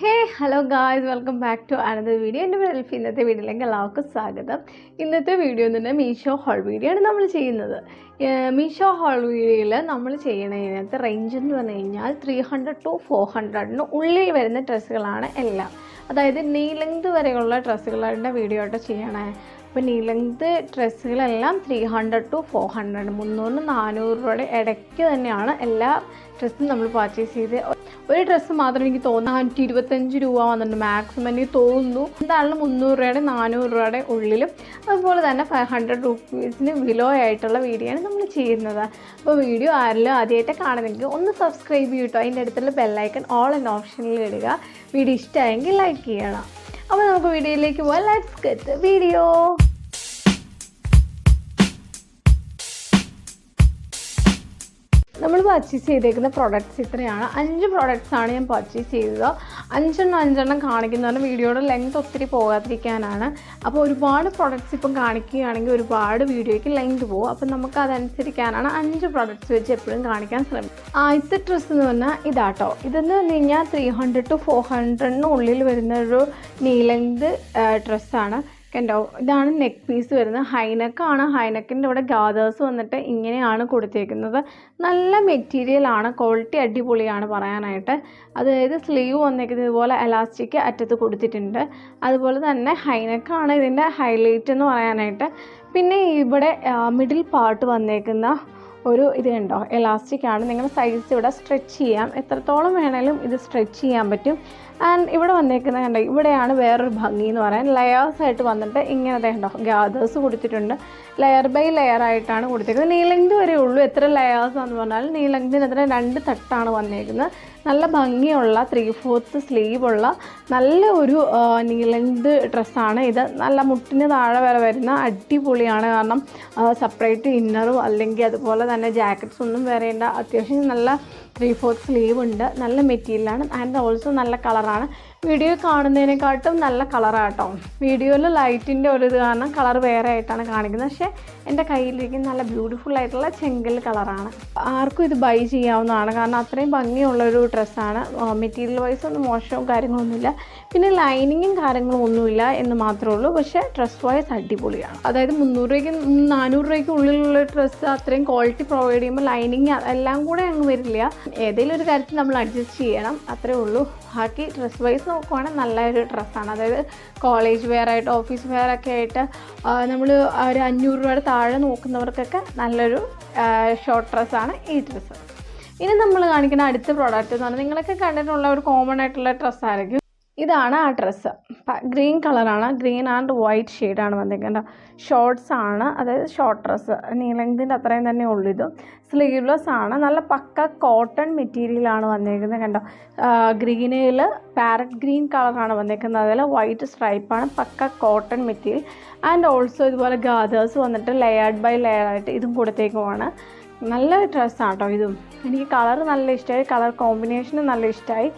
Hey hello guys, welcome back to another video. എൻ്റെ പേര് എൽഫി. ഇന്നത്തെ വീഡിയോയിലേക്ക് എല്ലാവർക്കും സ്വാഗതം. ഇന്നത്തെ വീഡിയോ എന്ന് പറഞ്ഞാൽ മീഷോ ഹോൾ വീഡിയോ ആണ് നമ്മൾ ചെയ്യുന്നത്. മീഷോ ഹോൾ വീഡിയോയിൽ നമ്മൾ ചെയ്യണതിനകത്ത് റേഞ്ച് എന്ന് പറഞ്ഞു കഴിഞ്ഞാൽ 300 to 400 ഉള്ളിൽ വരുന്ന ഡ്രസ്സുകളാണ് എല്ലാം. അതായത് നീ ലെങ്ത് വരെയുള്ള ഡ്രസ്സുകളുടെ വീഡിയോ ആയിട്ട് ചെയ്യണേ. അപ്പോൾ നീ ലെങ്ത് ഡ്രസ്സുകളെല്ലാം 300 to 400, 300-400 രൂപയുടെ ഇടയ്ക്ക് തന്നെയാണ് എല്ലാ ഡ്രസ്സും നമ്മൾ പർച്ചേസ് ചെയ്ത്. ഒരു ഡ്രസ്സ് മാത്രം എനിക്ക് തോന്നുന്നു 425 രൂപ വന്നിട്ടുണ്ട് മാക്സിമം എനിക്ക് തോന്നുന്നു. എന്തായാലും 300 രൂപയുടെ 400 രൂപയുടെ ഉള്ളിലും അതുപോലെ തന്നെ 500 രൂപീസിന് ബിലോ ആയിട്ടുള്ള വീഡിയോ ആണ് നമ്മൾ ചെയ്യുന്നത്. അപ്പോൾ വീഡിയോ ആരെങ്കിലും ആദ്യമായിട്ട് കാണുന്നെങ്കിൽ ഒന്ന് സബ്സ്ക്രൈബ് ചെയ്യട്ടോ. അതിൻ്റെ അടുത്തുള്ള ബെല്ലൈക്കൺ ഓൾ എന്ന ഓപ്ഷനിൽ ഇടുക. വീഡിയോ ഇഷ്ടമായെങ്കിൽ ലൈക്ക് ചെയ്യണം. അപ്പോൾ നമുക്ക് വീഡിയോയിലേക്ക് പോകാം. Let's get the video. നമ്മൾ പർച്ചേസ് ചെയ്തേക്കുന്ന പ്രോഡക്റ്റ്സ് ഇത്രയാണ്. 5 പ്രോഡക്റ്റ്സാണ് ഞാൻ പർച്ചേസ് ചെയ്തത്. 5 കാണിക്കുന്നതാണ് വീഡിയോയുടെ ലെങ്ത് ഒത്തിരി പോകാതിരിക്കാനാണ്. അപ്പോൾ ഒരുപാട് പ്രോഡക്റ്റ്സ് ഇപ്പം കാണിക്കുകയാണെങ്കിൽ ഒരുപാട് വീഡിയോയ്ക്ക് ലെങ്ത് പോകും. അപ്പം നമുക്ക് അതനുസരിക്കാനാണ് 5 പ്രോഡക്റ്റ്സ് വെച്ച് എപ്പോഴും കാണിക്കാൻ ശ്രമിക്കും. ആദ്യത്തെ ഡ്രസ്സ് എന്ന് പറഞ്ഞാൽ ഇതാട്ടോ. ഇതെന്ന് പറഞ്ഞു കഴിഞ്ഞാൽ 300 to 400 ഉള്ളിൽ വരുന്നൊരു നീ ലെങ്ത് ഡ്രസ്സാണ്. കണ്ടോ, ഇതാണ് നെക്ക് പീസ് വരുന്നത്. ഹൈനെക്കാണ്. ഹൈനെക്കിൻ്റെ ഇവിടെ ഗാദേഴ്സ് വന്നിട്ട് ഇങ്ങനെയാണ് കൊടുത്തേക്കുന്നത്. നല്ല മെറ്റീരിയലാണ്, ക്വാളിറ്റി അടിപൊളിയാണ് പറയാനായിട്ട്. അതായത് സ്ലീവ് വന്നേക്കുന്നത് ഇതുപോലെ എലാസ്റ്റിക് അറ്റത്ത് കൊടുത്തിട്ടുണ്ട്. അതുപോലെ തന്നെ ഹൈനെക്കാണ് ഇതിൻ്റെ ഹൈലൈറ്റ് എന്ന് പറയാനായിട്ട്. പിന്നെ ഇവിടെ മിഡിൽ പാർട്ട് വന്നേക്കുന്ന ഇത് കണ്ടോ, എലാസ്റ്റിക് ആണ്. നിങ്ങളുടെ സൈസ് ഇവിടെ സ്ട്രെച്ച് ചെയ്യാം, എത്രത്തോളം വേണേലും ഇത് സ്ട്രെച്ച് ചെയ്യാൻ പറ്റും. ആൻഡ് ഇവിടെ വന്നേക്കുന്നത് കണ്ടോ, ഇവിടെയാണ് വേറൊരു ഭംഗി എന്ന് പറയാൻ. ലെയേഴ്സ് ആയിട്ട് വന്നിട്ട് ഇങ്ങനത്തെ കണ്ടോ ഗാദേഴ്സ് കൊടുത്തിട്ടുണ്ട്. ലെയർ ബൈ ലെയർ ആയിട്ടാണ് കൊടുത്തേക്കുന്നത്. നീ ലെങ്ത് വരെ ഉള്ളൂ. എത്ര ലെയേഴ്സ് എന്ന് പറഞ്ഞാൽ നീ ലെങ്തിന് അത്ര 2 തട്ടാണ് വന്നേക്കുന്നത്. നല്ല ഭംഗിയുള്ള 3/4 സ്ലീവുള്ള നല്ല ഒരു നീ ലെങ്ത് ഡ്രസ്സാണ് ഇത്. നല്ല മുട്ടിന് താഴെ വരെ വരുന്ന അടിപൊളിയാണ്. കാരണം സെപ്പറേറ്റ് ഇന്നറും അല്ലെങ്കിൽ അതുപോലെ തന്നെ ജാക്കറ്റ്സ് ഒന്നും വരേണ്ട. അത്യാവശ്യം നല്ല 3/4 സ്ലീവ് ഉണ്ട്. നല്ല മെറ്റീരിയലാണ് ആൻഡ് ഓൾസോ നല്ല കളറാണ്. വീഡിയോ കാണുന്നതിനെക്കാട്ടും നല്ല കളറാട്ടോ. വീഡിയോയിൽ ലൈറ്റിൻ്റെ ഒരു ഇത് കാരണം കളർ വേറെ ആയിട്ടാണ് കാണിക്കുന്നത്. പക്ഷേ എൻ്റെ കയ്യിലിരിക്കുന്ന നല്ല ബ്യൂട്ടിഫുൾ ആയിട്ടുള്ള ചെങ്കൽ കളറാണ്. ആർക്കും ഇത് ബൈ ചെയ്യാവുന്നതാണ്. കാരണം അത്രയും ഭംഗിയുള്ളൊരു ഡ്രസ്സാണ്. മെറ്റീരിയൽ വൈസ് ഒന്നും മോശവും കാര്യങ്ങളൊന്നുമില്ല. പിന്നെ ലൈനിങ്ങും കാര്യങ്ങളും ഒന്നുമില്ല എന്ന് മാത്രമേ ഉള്ളൂ. പക്ഷേ ഡ്രസ് വൈസ് അടിപൊളിയാണ്. അതായത് 300 രൂപയ്ക്ക് 400 രൂപയ്ക്ക് ഉള്ളിലുള്ള ഡ്രസ്സ് അത്രയും ക്വാളിറ്റി പ്രൊവൈഡ് ചെയ്യുമ്പോൾ ലൈനിങ് എല്ലാം കൂടെ അങ്ങ് വരില്ല. ഏതെങ്കിലും ഒരു കാര്യത്തിൽ നമ്മൾ അഡ്ജസ്റ്റ് ചെയ്യണം, അത്രേ ഉള്ളൂ. ബാക്കി ഡ്രസ് വൈസ് നോക്കുവാണെങ്കിൽ നല്ലൊരു ഡ്രസ്സാണ്. അതായത് കോളേജ് വെയർ ആയിട്ട് ഓഫീസ് വെയർ ഒക്കെ ആയിട്ട് നമ്മൾ ഒരു 500 രൂപയുടെ താഴെ നോക്കുന്നവർക്കൊക്കെ നല്ലൊരു ഷോർട്ട് ഡ്രസ്സാണ് ഈ ഡ്രസ്സ്. ഇനി നമ്മൾ കാണിക്കുന്ന അടുത്ത പ്രോഡക്റ്റ് എന്ന് പറഞ്ഞാൽ നിങ്ങളൊക്കെ കണ്ടിട്ടുള്ള ഒരു കോമൺ ആയിട്ടുള്ള ഡ്രസ്സായിരിക്കും. ഇതാണ് ആ ഡ്രസ്സ്. ഗ്രീൻ കളറാണ്. ഗ്രീൻ ആൻഡ് വൈറ്റ് ഷെയ്ഡാണ് വന്നിരിക്കുന്നത്. ഷോർട്ട്സ് ആണ്, അതായത് ഷോർട്ട് ഡ്രസ്സ്. നീ ലെങ്തിൻ്റെ അത്രയും തന്നെ ഉള്ളൂ. ഇത് സ്ലീവ്ലെസ് ആണ്. നല്ല പക്ക കോട്ടൺ മെറ്റീരിയലാണ് വന്നിരിക്കുന്നത്. കണ്ടോ, ഗ്രീനിൽ പാരറ്റ് ഗ്രീൻ കളറാണ് വന്നിരിക്കുന്നത്. അതിൽ വൈറ്റ് സ്ട്രൈപ്പാണ്. പക്ക കോട്ടൺ മെറ്റീരിയൽ ആൻഡ് ഓൾസോ ഇതുപോലെ ഗാദേഴ്സ് വന്നിട്ട് ലെയർഡ് ബൈ ലെയർ ആയിട്ട് ഇതും കൊടുത്തേക്കുമാണ്. നല്ല ഡ്രസ്സാണ് കേട്ടോ ഇതും. എനിക്ക് കളർ നല്ല ഇഷ്ടമായി. കളർ കോമ്പിനേഷനും നല്ല ഇഷ്ടമായി.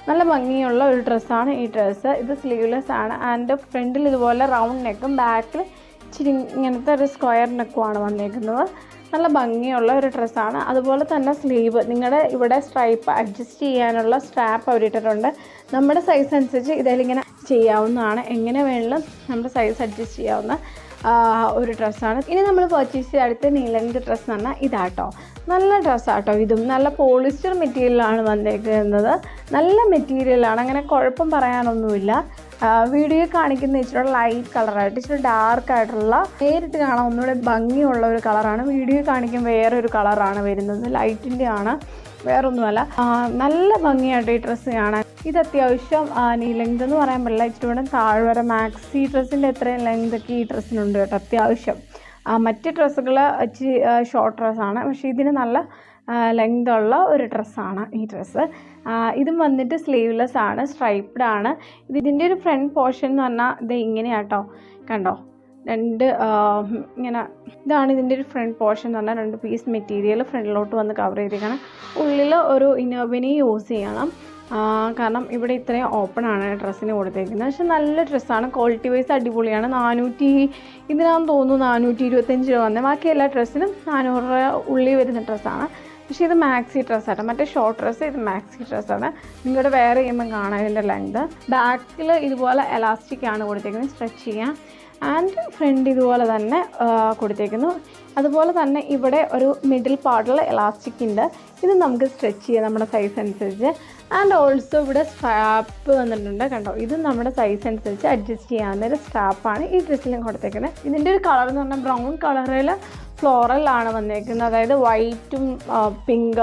നല്ല ഭംഗിയുള്ള ഒരു ഡ്രസ്സാണ് ഈ ഡ്രസ്സ്. ഇത് സ്ലീവ്ലെസ് ആണ് ആൻഡ് ഫ്രണ്ടിൽ ഇതുപോലെ റൗണ്ട് നെക്കും ബാക്കിൽ ഇച്ചിരി ഇങ്ങനത്തെ ഒരു സ്ക്വയർ നെക്കുമാണ് വന്നേക്കുന്നത്. നല്ല ഭംഗിയുള്ള ഒരു ഡ്രസ്സാണ്. അതുപോലെ തന്നെ സ്ലീവ് നിങ്ങളുടെ ഇവിടെ സ്ട്രൈപ്പ് അഡ്ജസ്റ്റ് ചെയ്യാനുള്ള സ്ട്രാപ്പ് അവരിട്ടിട്ടുണ്ട്. നമ്മുടെ സൈസ് അനുസരിച്ച് ഇതിലിങ്ങനെ ചെയ്യാവുന്നതാണ്. എങ്ങനെ വേണമെങ്കിലും നമ്മുടെ സൈസ് അഡ്ജസ്റ്റ് ചെയ്യാവുന്ന ഒരു ഡ്രസ്സാണ്. ഇനി നമ്മൾ പർച്ചേസ് ചെയ്ത അടുത്ത നീ ലെങ്ത് ഡ്രസ്സ് എന്ന് പറഞ്ഞാൽ ഇതാട്ടോ. നല്ല ഡ്രസ്സാട്ടോ ഇതും. നല്ല പോളിസ്റ്റർ മെറ്റീരിയലാണ് വന്നേക്കുന്നത്. നല്ല മെറ്റീരിയലാണ്, അങ്ങനെ കുഴപ്പം പറയാനൊന്നുമില്ല. വീഡിയോ കാണിക്കുന്ന ഇച്ചിരി ലൈറ്റ് കളറായിട്ട് ഇച്ചിരി ഡാർക്കായിട്ടുള്ള, നേരിട്ട് കാണാൻ ഒന്നുകൂടെ ഭംഗിയുള്ള ഒരു കളറാണ്. വീഡിയോ കാണിക്കാൻ വേറൊരു കളറാണ് വരുന്നത്. ലൈറ്റിൻ്റെ ആണ്, വേറൊന്നുമല്ല. നല്ല ഭംഗിയായിട്ട് ഈ ഡ്രസ്സ് കാണാൻ. ഇത് അത്യാവശ്യം നീ ലെങ്ത് എന്ന് പറയാൻ പറ്റില്ല, ഇച്ചിരി കൂടെ താഴെ വരെ മാക്സി ഡ്രസ്സിൻ്റെ എത്രയും ലെങ്തൊക്കെ ഈ ഡ്രസ്സിനുണ്ട് കേട്ടോ അത്യാവശ്യം. മറ്റ് ഡ്രസ്സുകൾ ഇച്ചിരി ഷോർട്ട് ഡ്രസ്സാണ്, പക്ഷേ ഇതിന് നല്ല ലെങ്തുള്ള ഒരു ഡ്രസ്സാണ് ഈ ഡ്രസ്സ്. ഇതും വന്നിട്ട് സ്ലീവ്ലെസ് ആണ്, സ്ട്രൈപ്ഡ് ആണ്. ഇതിൻ്റെ ഒരു ഫ്രണ്ട് പോർഷൻ എന്ന് പറഞ്ഞാൽ ഇത് ഇങ്ങനെയാട്ടോ. കണ്ടോ, ഇങ്ങനെ ഇതാണ് ഇതിൻ്റെ ഒരു ഫ്രണ്ട് പോർഷൻ എന്ന് പറഞ്ഞാൽ 2 പീസ് മെറ്റീരിയൽ ഫ്രണ്ടിലോട്ട് വന്ന് കവർ ചെയ്തിരിക്കണം. ഉള്ളിൽ ഒരു ഇന്നോവിനെ യൂസ് ചെയ്യണം. കാരണം ഇവിടെ ഇത്രയും ഓപ്പൺ ആണ് ഡ്രസ്സിന് കൊടുത്തേക്കുന്നത്. പക്ഷെ നല്ല ഡ്രസ്സാണ്. ക്വാളിറ്റി വൈസ് അടിപൊളിയാണ്. ഇതിനാന്ന് തോന്നുന്നു 425 രൂപ വന്നത്. ബാക്കി എല്ലാ ഡ്രസ്സിനും 400 രൂപ ഉള്ളിൽ വരുന്ന ഡ്രസ്സാണ്. പക്ഷേ ഇത് മാക്സി ഡ്രസ്സാണ്, മറ്റേ ഷോർട്ട് ഡ്രസ്സ്, ഇത് മാക്സി ഡ്രസ്സാണ്. നിങ്ങളുടെ വെയർ ചെയ്യുമ്പോൾ കാണാം ഇതിൻ്റെ ലെങ്ത്. ബാക്കിൽ ഇതുപോലെ എലാസ്റ്റിക് ആണ് കൊടുത്തേക്കുന്നത്, സ്ട്രെച്ച് ചെയ്യാം. ആൻഡ് ഫ്രണ്ട് ഇതുപോലെ തന്നെ കൊടുത്തേക്കുന്നു. അതുപോലെ തന്നെ ഇവിടെ ഒരു മിഡിൽ പാർട്ടിൽ എലാസ്റ്റിക് ഉണ്ട്, ഇത് നമുക്ക് സ്ട്രെച്ച് ചെയ്യാം നമ്മുടെ സൈസ് അനുസരിച്ച്. ആൻഡ് ഓൾസോ ഇവിടെ സ്ട്രാപ്പ് വന്നിട്ടുണ്ട് കണ്ടോ, ഇത് നമ്മുടെ സൈസ് അനുസരിച്ച് അഡ്ജസ്റ്റ് ചെയ്യാവുന്ന ഒരു സ്ട്രാപ്പാണ് ഈ ഡ്രസ്സിലും കൊടുത്തേക്കുന്നത്. ഇതിൻ്റെ ഒരു കളർ എന്ന് പറഞ്ഞാൽ ബ്രൗൺ കളറിൽ ഫ്ലോറലാണ് വന്നേക്കുന്നത്, അതായത് വൈറ്റും പിങ്ക്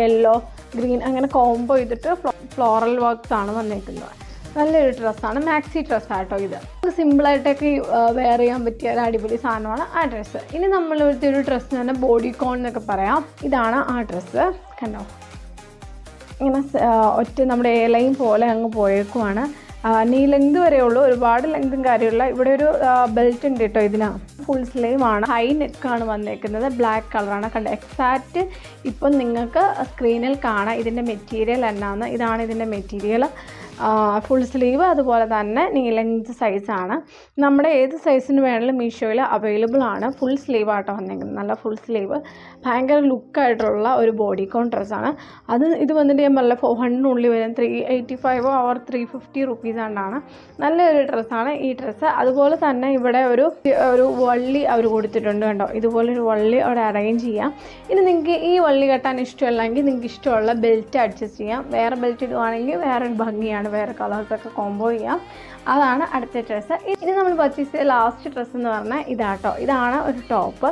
യെല്ലോ ഗ്രീൻ അങ്ങനെ കോംബോ ചെയ്തിട്ട് ഫ്ലോറൽ വർക്ക്സ് ആണ് വന്നേക്കുന്നത്. നല്ലൊരു ഡ്രസ്സാണ്, മാക്സി ഡ്രസ്സാട്ടോ ഇത്. സിമ്പിളായിട്ടൊക്കെ വെയർ ചെയ്യാൻ പറ്റിയ ഒരു അടിപൊളി സാധനമാണ് ആ ഡ്രസ്സ്. ഇനി നമ്മളിവിടുത്തെ ഒരു ഡ്രസ്സ് തന്നെ ബോഡി കോൺ എന്നൊക്കെ പറയാം. ഇതാണ് ആ ഡ്രസ്സ് കണ്ടോ, ഇങ്ങനെ ഒറ്റ നമ്മുടെ ലൈൻ പോലെ അങ്ങ് പോയേക്കുവാണ്. നീ ലെങ്ത് വരെ ഉള്ളൂ, ഒരുപാട് ലെങ്തും കാര്യമില്ല. ഇവിടെ ഒരു ബെൽറ്റ് ഉണ്ട് കേട്ടോ ഇതിന്. ഫുൾ സ്ലീവ് ആണ്, ഹൈ നെക്കാണ് വന്നേക്കുന്നത്, ബ്ലാക്ക് കളറാണ് കണ്ടോ. എക്സാക്റ്റ് ഇപ്പം നിങ്ങൾക്ക് സ്ക്രീനിൽ കാണാം ഇതിൻ്റെ മെറ്റീരിയൽ എന്നാന്ന്. ഇതാണ് ഇതിൻ്റെ മെറ്റീരിയൽ, ഫുൾ സ്ലീവ്, അതുപോലെ തന്നെ നീ ലെങ്ത് സൈസാണ്. നമ്മുടെ ഏത് സൈസിന് വേണമെങ്കിലും മീഷോയിൽ അവൈലബിൾ ആണ്. ഫുൾ സ്ലീവ് ആട്ടോ വന്നേക്കുന്നത്, നല്ല ഫുൾ സ്ലീവ്, ഭയങ്കര ലുക്കായിട്ടുള്ള ഒരു ബോഡി കോൺ ഡ്രസ്സാണ്. ഇത് വന്നിട്ട് ഞാൻ പറഞ്ഞ 400 വരും, 385 ഓർ 350 റുപ്പീസ് ആണ്. നല്ലൊരു ഡ്രസ്സാണ് ഈ ഡ്രസ്സ്. അതുപോലെ തന്നെ ഇവിടെ ഒരു വള്ളി അവർ കൊടുത്തിട്ടുണ്ട് കണ്ടോ, ഇതുപോലൊരു വള്ളി അവിടെ അറേഞ്ച് ചെയ്യാം. ഇനി നിങ്ങൾക്ക് ഈ വള്ളി കെട്ടാൻ ഇഷ്ടമല്ലെങ്കിൽ നിങ്ങൾക്ക് ഇഷ്ടമുള്ള ബെൽറ്റ് അഡ്ജസ്റ്റ് ചെയ്യാം. വേറെ ബെൽറ്റ് ഇടുവാണെങ്കിൽ വേറൊരു ഭംഗിയാണ്, വേറെ കളേഴ്സൊക്കെ കോംബോ ചെയ്യാം. അതാണ് അടുത്ത ഡ്രസ്സ്. ഇനി നമ്മൾ പർച്ചേസ് ചെയ്ത ലാസ്റ്റ് ഡ്രസ്സ് എന്ന് പറഞ്ഞാൽ ഇതാട്ടോ, ഇതാണ് ഒരു ടോപ്പ്.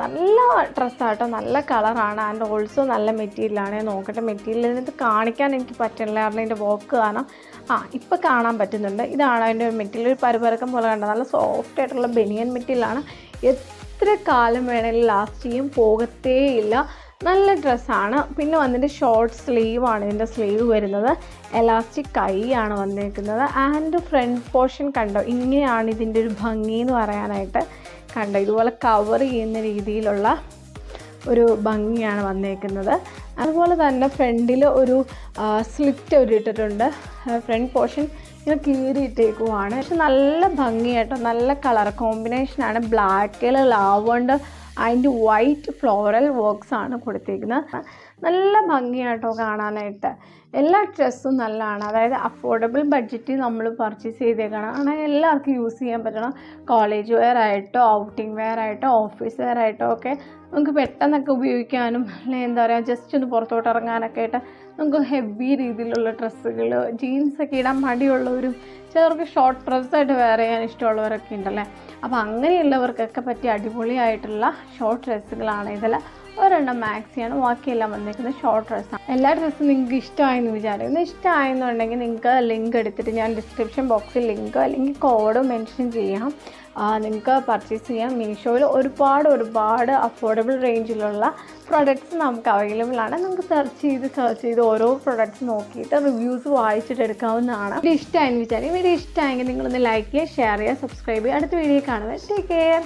നല്ല ഡ്രസ്സാട്ടോ, നല്ല കളറാണ് ആൻഡ് ഓൾസോ നല്ല മെറ്റീരിയലാണ്. നോക്കട്ടെ, മെറ്റീരിയൽ ഇത് കാണിക്കാൻ എനിക്ക് പറ്റില്ല കാരണം ഇതിൻ്റെ വർക്ക് കാരണം. ഇപ്പോൾ കാണാൻ പറ്റുന്നുണ്ട്. ഇതാണ് അതിൻ്റെ മെറ്റീരിയൽ, ഒരു പരുപരക്കം പോലെ കണ്ടോ, നല്ല സോഫ്റ്റ് ആയിട്ടുള്ള ബനിയൻ മെറ്റീരിയലാണ്. എത്ര കാലം വേണമെങ്കിലും ലാസ്റ്റ് ചെയ്യും, പോകത്തേ ഇല്ല. നല്ല ഡ്രസ്സാണ്. പിന്നെ വന്നിട്ട് ഷോർട്ട് സ്ലീവാണ് ഇതിൻ്റെ സ്ലീവ് വരുന്നത്, എലാസ്റ്റിക് കൈയാണ് വന്നിരിക്കുന്നത്. ആൻഡ് ഫ്രണ്ട് പോർഷൻ കണ്ടോ, ഇങ്ങനെയാണ് ഇതിൻ്റെ ഒരു ഭംഗി എന്ന് പറയാനായിട്ട് കണ്ടോ. ഇതുപോലെ കവർ ചെയ്യുന്ന രീതിയിലുള്ള ഒരു ഭംഗിയാണ് വന്നേക്കുന്നത്. അതുപോലെ തന്നെ ഫ്രണ്ടിൽ ഒരു സ്ലിറ്റ് ഒരു ഇട്ടിട്ടുണ്ട്, ഫ്രണ്ട് പോർഷൻ ഇങ്ങനെ കീറിയിട്ടേക്കുവാണ്. പക്ഷെ നല്ല ഭംഗിയായിട്ടോ, നല്ല കളർ കോമ്പിനേഷനാണ്. ബ്ലാക്കിൽ ലാവണ്ടർ അതിൻ്റെ വൈറ്റ് ഫ്ലോറൽ വർക്ക്സ് ആണ് കൊടുത്തിരിക്കുന്നത്. നല്ല ഭംഗിയായിട്ടോ കാണാനായിട്ട്. എല്ലാ ഡ്രസ്സും നല്ലതാണ്, അതായത് അഫോർഡബിൾ ബഡ്ജറ്റിൽ നമ്മൾ പർച്ചേസ് ചെയ്തേക്കണം. അങ്ങനെ എല്ലാവർക്കും യൂസ് ചെയ്യാൻ പറ്റണം. കോളേജ് വെയർ ആയിട്ടോ, ഔട്ടിംഗ് വെയർ ആയിട്ടോ, ഓഫീസ് വെയർ ആയിട്ടോ ഒക്കെ നമുക്ക് പെട്ടെന്നൊക്കെ ഉപയോഗിക്കാനും, അല്ലെങ്കിൽ എന്താ പറയുക, ജസ്റ്റ് ഒന്ന് പുറത്തോട്ട് ഇറങ്ങാനൊക്കെ ആയിട്ട് നമുക്ക് ഹെവി രീതിയിലുള്ള ഡ്രസ്സുകൾ, ജീൻസൊക്കെ ഇടാൻ മടിയുള്ളവരും, ചിലർക്ക് ഷോർട്ട് ഡ്രസ്സായിട്ട് വെയർ ചെയ്യാൻ ഇഷ്ടമുള്ളവരൊക്കെ ഉണ്ടല്ലേ. അപ്പോൾ അങ്ങനെയുള്ളവർക്കൊക്കെ പറ്റിയ അടിപൊളിയായിട്ടുള്ള ഷോർട്ട് ഡ്രസ്സുകളാണ് ഇതെല്ലാം. ഒരെണ്ണം മാക്സിയാണ്, ബാക്കിയെല്ലാം വന്നിരിക്കുന്നത് ഷോർട്ട് ഡ്രസ്സാണ്. എല്ലാ ഡ്രസ്സും നിങ്ങൾക്ക് ഇഷ്ടമായെന്ന് വിചാരിക്കുന്നു. ഇഷ്ടമായെന്നുണ്ടെങ്കിൽ നിങ്ങൾക്ക് ലിങ്ക് എടുത്തിട്ട് ഞാൻ ഡിസ്ക്രിപ്ഷൻ ബോക്സിൽ ലിങ്കോ അല്ലെങ്കിൽ കോഡോ മെൻഷൻ ചെയ്യാം. നിങ്ങൾക്ക് പർച്ചേസ് ചെയ്യാം. മീഷോയിൽ ഒരുപാട് അഫോർഡബിൾ റേഞ്ചിലുള്ള പ്രൊഡക്ട്സ് നമുക്ക് അവൈലബിൾ ആണ്. നമുക്ക് സെർച്ച് ചെയ്ത് ഓരോ പ്രൊഡക്ട്സ് നോക്കിയിട്ട് റിവ്യൂസ് വായിച്ചിട്ട് എടുക്കാവുന്നതാണ്. വീഡിയോ ഇഷ്ടമായെന്ന് വിചാരിക്കും. വീഡിയോ ഇഷ്ടമായെങ്കിൽ നിങ്ങളൊന്ന് ലൈക്ക് ചെയ്യുക, ഷെയർ ചെയ്യുക, സബ്സ്ക്രൈബ് ചെയ്യുക. അടുത്ത വീഡിയോ കാണുക. Take care.